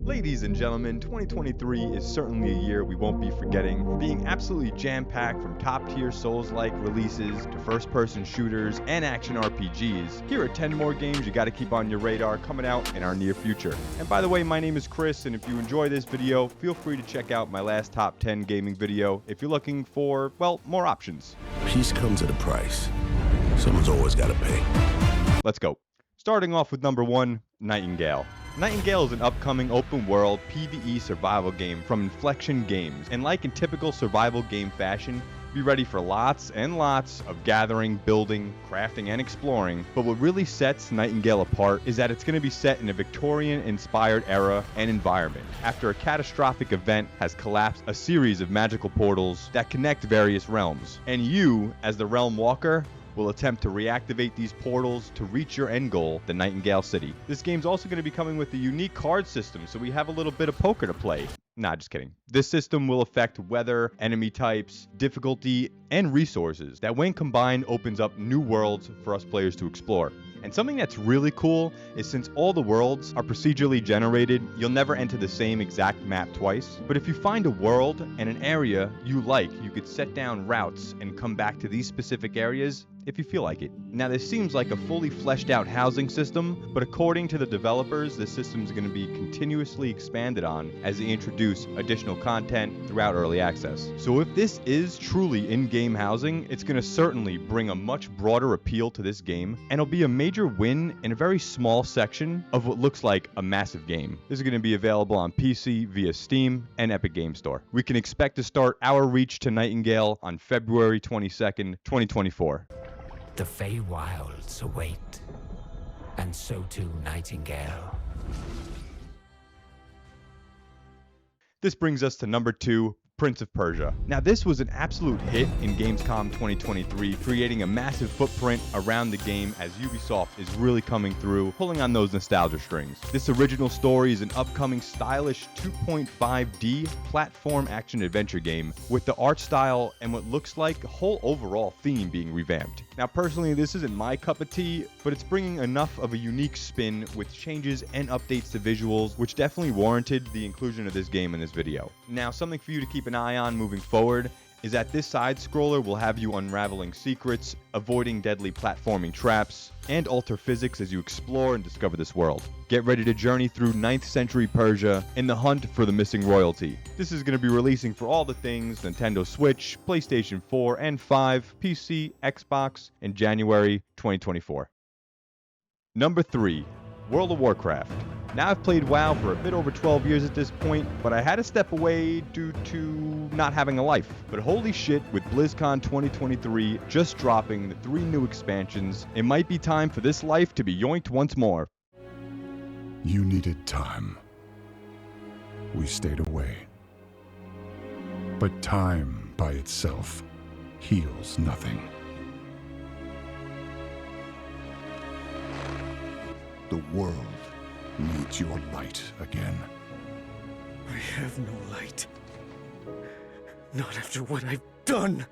Ladies and gentlemen, 2023 is certainly a year we won't be forgetting, being absolutely jam-packed from top-tier Souls-like releases to first-person shooters and action RPGs. Here are 10 more games you gotta keep on your radar coming out in our near future. And by the way, my name is Chris, and if you enjoy this video, feel free to check out my last top 10 gaming video if you're looking for, well, more options. Peace comes at a price. Someone's always gotta pay. Let's go. Starting off with number 1, Nightingale. Nightingale is an upcoming open-world PvE survival game from Inflection Games, and like in typical survival game fashion, be ready for lots and lots of gathering, building, crafting, and exploring. But what really sets Nightingale apart is that it's going to be set in a Victorian-inspired era and environment, after a catastrophic event has collapsed a series of magical portals that connect various realms. And you, as the Realm Walker, will attempt to reactivate these portals to reach your end goal, the Nightingale City. This game's also going to be coming with a unique card system, so we have a little bit of poker to play. Nah, just kidding. This system will affect weather, enemy types, difficulty, and resources that when combined opens up new worlds for us players to explore. And something that's really cool is since all the worlds are procedurally generated, you'll never enter the same exact map twice. But if you find a world and an area you like, you could set down routes and come back to these specific areas if you feel like it. Now, this seems like a fully fleshed out housing system, but according to the developers, this system is going to be continuously expanded on as they introduce additional content throughout early access. So if this is truly in-game housing, it's going to certainly bring a much broader appeal to this game, and it'll be a major win in a very small section of what looks like a massive game. This is going to be available on PC via Steam and Epic Game Store. We can expect to start our reach to Nightingale on February 22nd, 2024. The Feywilds await, and so too Nightingale. This brings us to number 2, Prince of Persia. Now, this was an absolute hit in Gamescom 2023, creating a massive footprint around the game as Ubisoft is really coming through, pulling on those nostalgia strings. This original story is an upcoming stylish 2.5D platform action-adventure game with the art style and what looks like a whole overall theme being revamped. Now, personally, this isn't my cup of tea, but it's bringing enough of a unique spin with changes and updates to visuals, which definitely warranted the inclusion of this game in this video. Now, something for you to keep an eye on moving forward is that this side-scroller will have you unraveling secrets, avoiding deadly platforming traps, and alter physics as you explore and discover this world. Get ready to journey through 9th century Persia in the hunt for the missing royalty. This is going to be releasing for all the things Nintendo Switch, PlayStation 4 and 5, PC, Xbox in January 2024. Number 3, World of Warcraft. Now, I've played WoW for a bit over 12 years at this point, but I had to step away due to not having a life. But holy shit, with BlizzCon 2023 just dropping the 3 new expansions, it might be time for this life to be yoinked once more. You needed time. We stayed away. But time by itself heals nothing. The world needs your light again. I have no light. Not after what I've done.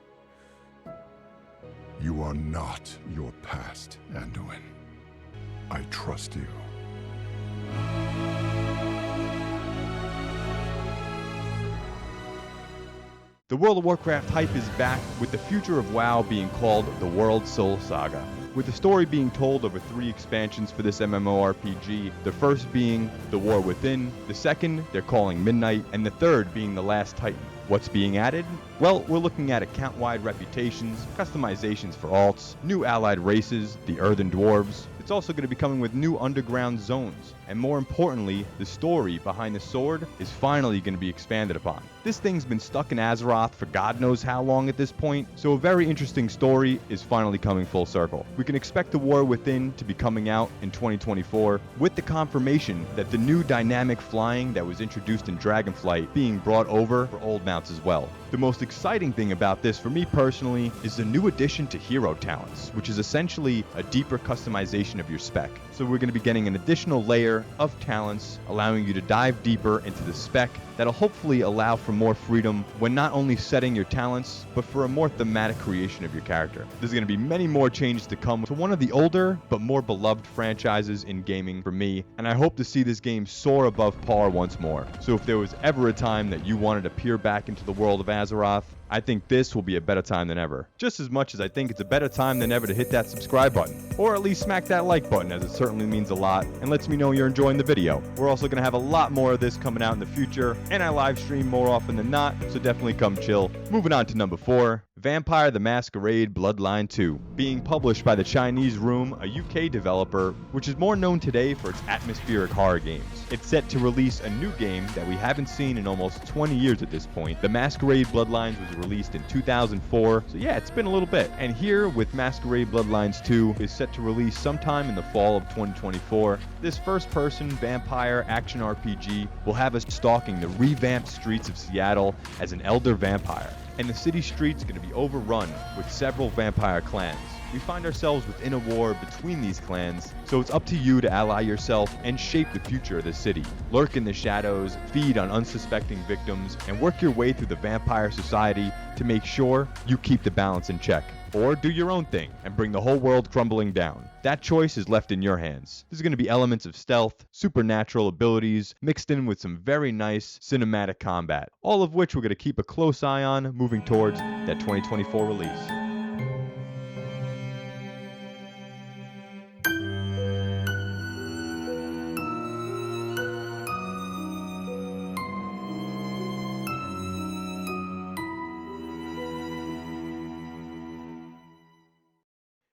You are not your past, Anduin. I trust you. The World of Warcraft hype is back, with the future of WoW being called the World Soul Saga, with the story being told over 3 expansions for this MMORPG, the first being The War Within, the second they're calling Midnight, and the third being The Last Titan. What's being added? Well, we're looking at account-wide reputations, customizations for alts, new allied races, the Earthen Dwarves. It's also going to be coming with new underground zones, and more importantly, the story behind the sword is finally going to be expanded upon. This thing's been stuck in Azeroth for God knows how long at this point, so a very interesting story is finally coming full circle. We can expect The War Within to be coming out in 2024, with the confirmation that the new dynamic flying that was introduced in Dragonflight being brought over for old mounts as well. The most exciting thing about this for me personally is the new addition to hero talents, which is essentially a deeper customization of your spec. So we're going to be getting an additional layer tier of talents, allowing you to dive deeper into the spec that'll hopefully allow for more freedom when not only setting your talents, but for a more thematic creation of your character. There's going to be many more changes to come to one of the older but more beloved franchises in gaming for me, and I hope to see this game soar above par once more. So if there was ever a time that you wanted to peer back into the world of Azeroth, I think this will be a better time than ever. Just as much as I think it's a better time than ever to hit that subscribe button, or at least smack that like button, as it certainly means a lot and lets me know you're enjoying the video. We're also going to have a lot more of this coming out in the future, and I live stream more often than not, so definitely come chill. Moving on to number 4, Vampire the Masquerade Bloodline 2. Being published by the Chinese Room, a UK developer, which is more known today for its atmospheric horror games. It's set to release a new game that we haven't seen in almost 20 years at this point. The Masquerade Bloodlines was released in 2004, so yeah, it's been a little bit. And here, with Masquerade Bloodlines 2, is set to release sometime in the fall of 2024. This first-person vampire action RPG will have us stalking the revamped streets of Seattle as an elder vampire. And the city streets are going to be overrun with several vampire clans. We find ourselves within a war between these clans, so it's up to you to ally yourself and shape the future of the city. Lurk in the shadows, feed on unsuspecting victims, and work your way through the vampire society to make sure you keep the balance in check. Or do your own thing and bring the whole world crumbling down. That choice is left in your hands. There's going to be elements of stealth, supernatural abilities, mixed in with some very nice cinematic combat, all of which we're going to keep a close eye on moving towards that 2024 release.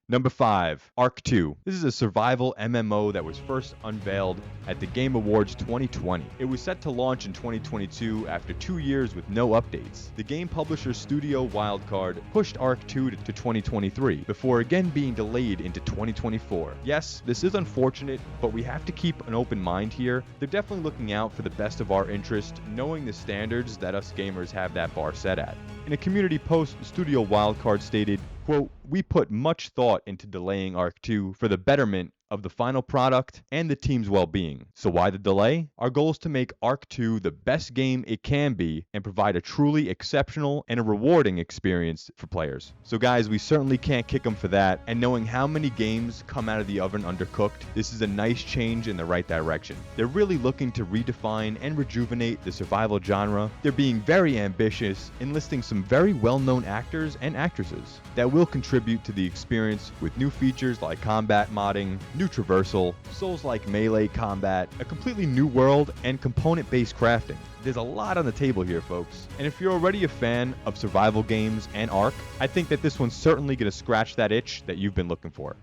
Number 5, Ark 2. This is a survival MMO that was first unveiled at the Game Awards 2020. It was set to launch in 2022 after 2 years with no updates. The game publisher Studio Wildcard pushed Ark 2 to 2023, before again being delayed into 2024. Yes, this is unfortunate, but we have to keep an open mind here. They're definitely looking out for the best of our interest, knowing the standards that us gamers have that bar set at. In a community post, Studio Wildcard stated, quote, "We put much thought into delaying Ark 2 for the betterment of the final product and the team's well-being. So why the delay? Our goal is to make Ark 2 the best game it can be and provide a truly exceptional and a rewarding experience for players." So guys, we certainly can't kick them for that, and knowing how many games come out of the oven undercooked, this is a nice change in the right direction. They're really looking to redefine and rejuvenate the survival genre. They're being very ambitious, enlisting some very well-known actors and actresses that will contribute to the experience with new features like combat modding, new traversal, Souls-like melee combat, a completely new world, and component-based crafting. There's a lot on the table here, folks. And if you're already a fan of survival games and Ark, I think that this one's certainly going to scratch that itch that you've been looking for.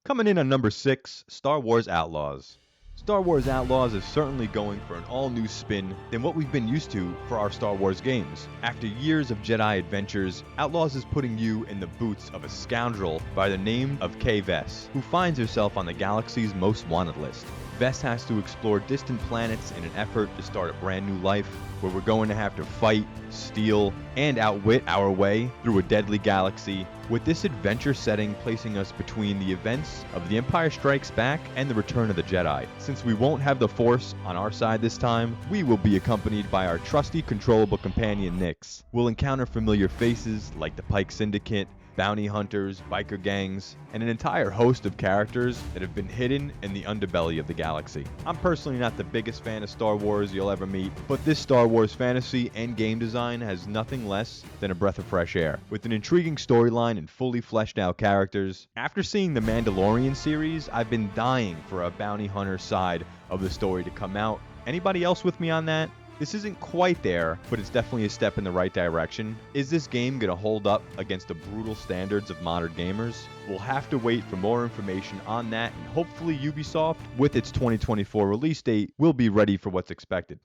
Coming in on number 6, Star Wars Outlaws. Star Wars Outlaws is certainly going for an all-new spin than what we've been used to for our Star Wars games. After years of Jedi adventures, Outlaws is putting you in the boots of a scoundrel by the name of Kay Vess, who finds herself on the galaxy's most wanted list. Vess has to explore distant planets in an effort to start a brand new life, where we're going to have to fight, steal, and outwit our way through a deadly galaxy, with this adventure setting placing us between the events of The Empire Strikes Back and The Return of the Jedi. Since we won't have the Force on our side this time, we will be accompanied by our trusty, controllable companion Nyx. We'll encounter familiar faces like the Pike Syndicate, bounty hunters, biker gangs, and an entire host of characters that have been hidden in the underbelly of the galaxy. I'm personally not the biggest fan of Star Wars you'll ever meet, but this Star Wars fantasy and game design has nothing less than a breath of fresh air. With an intriguing storyline and fully fleshed out characters, after seeing the Mandalorian series, I've been dying for a bounty hunter side of the story to come out. Anybody else with me on that? This isn't quite there, but it's definitely a step in the right direction. Is this game going to hold up against the brutal standards of modern gamers? We'll have to wait for more information on that, and hopefully Ubisoft, with its 2024 release date, will be ready for what's expected.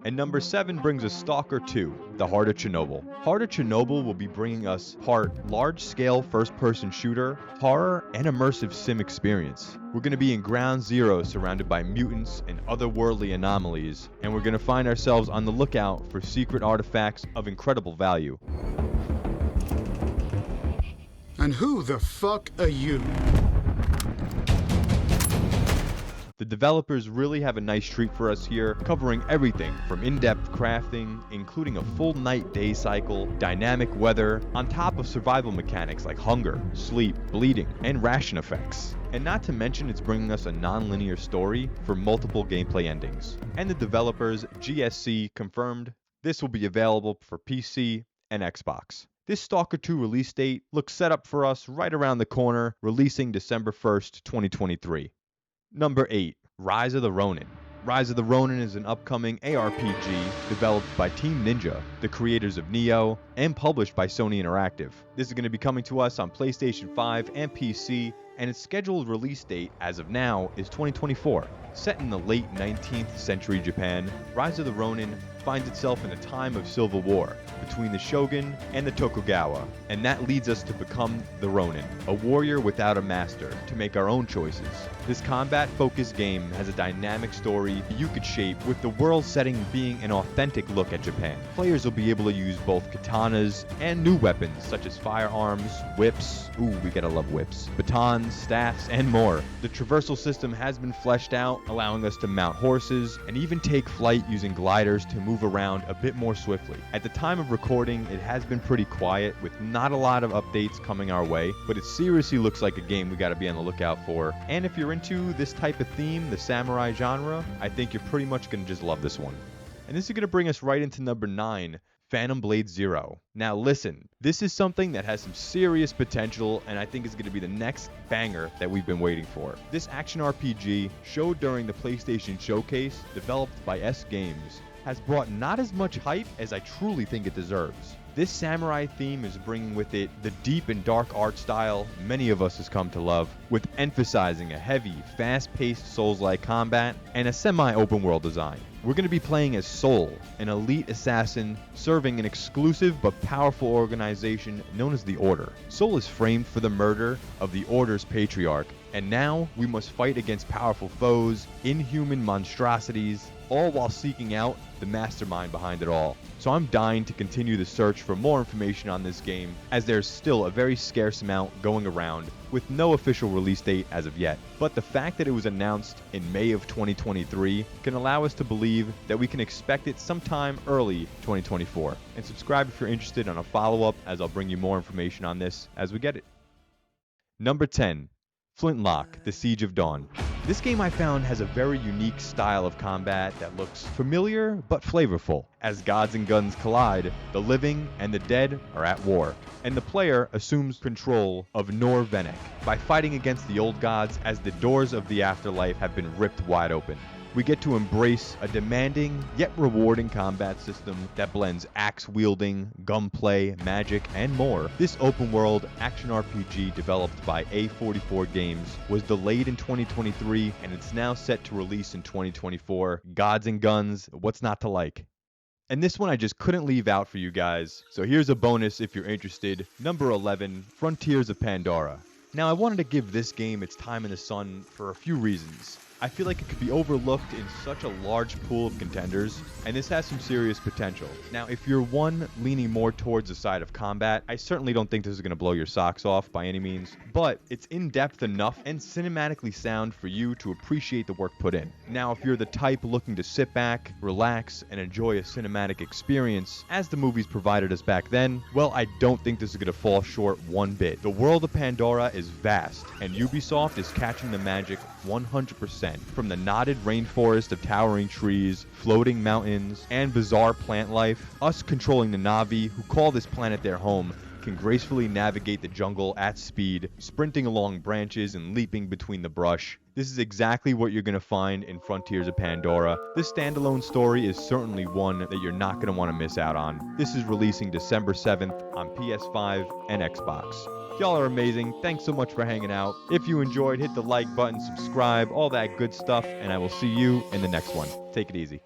And number 7 brings us Stalker 2, The Heart of Chernobyl. Heart of Chernobyl will be bringing us part large-scale first-person shooter, horror, and immersive sim experience. We're going to be in Ground Zero surrounded by mutants and otherworldly anomalies, and we're going to find ourselves on the lookout for secret artifacts of incredible value. And who the fuck are you? The developers really have a nice treat for us here, covering everything from in-depth crafting, including a full night-day cycle, dynamic weather, on top of survival mechanics like hunger, sleep, bleeding, and ration effects. And not to mention it's bringing us a non-linear story for multiple gameplay endings. And the developers, GSC, confirmed this will be available for PC and Xbox. This Stalker 2 release date looks set up for us right around the corner, releasing December 1st, 2023. Number 8, Rise of the Ronin. Rise of the Ronin is an upcoming ARPG developed by Team Ninja, the creators of Nioh, and published by Sony Interactive. This is going to be coming to us on PlayStation 5 and PC, and its scheduled release date as of now is 2024. Set in the late 19th century Japan, Rise of the Ronin finds itself in a time of civil war between the shogun and the Tokugawa, and that leads us to become the Ronin, a warrior without a master, to make our own choices. This combat-focused game has a dynamic story you could shape, with the world setting being an authentic look at Japan. Players will be able to use both katanas and new weapons such as firearms, whips, ooh, we gotta love whips, batons, staffs, and more. The traversal system has been fleshed out, allowing us to mount horses and even take flight using gliders to move around a bit more swiftly. At the time of recording, it has been pretty quiet with not a lot of updates coming our way, but it seriously looks like a game we gotta be on the lookout for. And if you're into this type of theme, the samurai genre, I think you're pretty much gonna just love this one. And this is gonna bring us right into number 9, Phantom Blade Zero. Now listen, this is something that has some serious potential, and I think is going to be the next banger that we've been waiting for. This action RPG, showed during the PlayStation Showcase, developed by S Games, has brought not as much hype as I truly think it deserves. This samurai theme is bringing with it the deep and dark art style many of us has come to love, with emphasizing a heavy, fast-paced Souls-like combat and a semi-open world design. We're going to be playing as Soul, an elite assassin serving an exclusive but powerful organization known as the Order. Soul is framed for the murder of the Order's patriarch, and now we must fight against powerful foes, inhuman monstrosities, all while seeking out the mastermind behind it all. So I'm dying to continue the search for more information on this game, as there's still a very scarce amount going around with no official release date as of yet. But the fact that it was announced in May of 2023 can allow us to believe that we can expect it sometime early 2024. And subscribe if you're interested on a follow-up, as I'll bring you more information on this as we get it. Number 10, Flintlock, The Siege of Dawn. This game I found has a very unique style of combat that looks familiar but flavorful. As gods and guns collide, the living and the dead are at war, and the player assumes control of Nor-Venek by fighting against the old gods as the doors of the afterlife have been ripped wide open. We get to embrace a demanding yet rewarding combat system that blends axe-wielding, gunplay, magic, and more. This open-world action RPG developed by A44 Games was delayed in 2023, and it's now set to release in 2024. Gods and guns, what's not to like? And this one I just couldn't leave out for you guys, so here's a bonus if you're interested. Number 11, Frontiers of Pandora. Now I wanted to give this game its time in the sun for a few reasons. I feel like it could be overlooked in such a large pool of contenders, and this has some serious potential. Now, if you're one leaning more towards the side of combat, I certainly don't think this is going to blow your socks off by any means, but it's in-depth enough and cinematically sound for you to appreciate the work put in. Now, if you're the type looking to sit back, relax, and enjoy a cinematic experience, as the movies provided us back then, well, I don't think this is going to fall short one bit. The world of Pandora is vast, and Ubisoft is catching the magic 100%. From the knotted rainforest of towering trees, floating mountains, and bizarre plant life, us controlling the Na'vi, who call this planet their home, can gracefully navigate the jungle at speed, sprinting along branches and leaping between the brush. This is exactly what you're going to find in Frontiers of Pandora. This standalone story is certainly one that you're not going to want to miss out on. This is releasing December 7th on PS5 and Xbox. Y'all are amazing. Thanks so much for hanging out. If you enjoyed, hit the like button, subscribe, all that good stuff, and I will see you in the next one. Take it easy.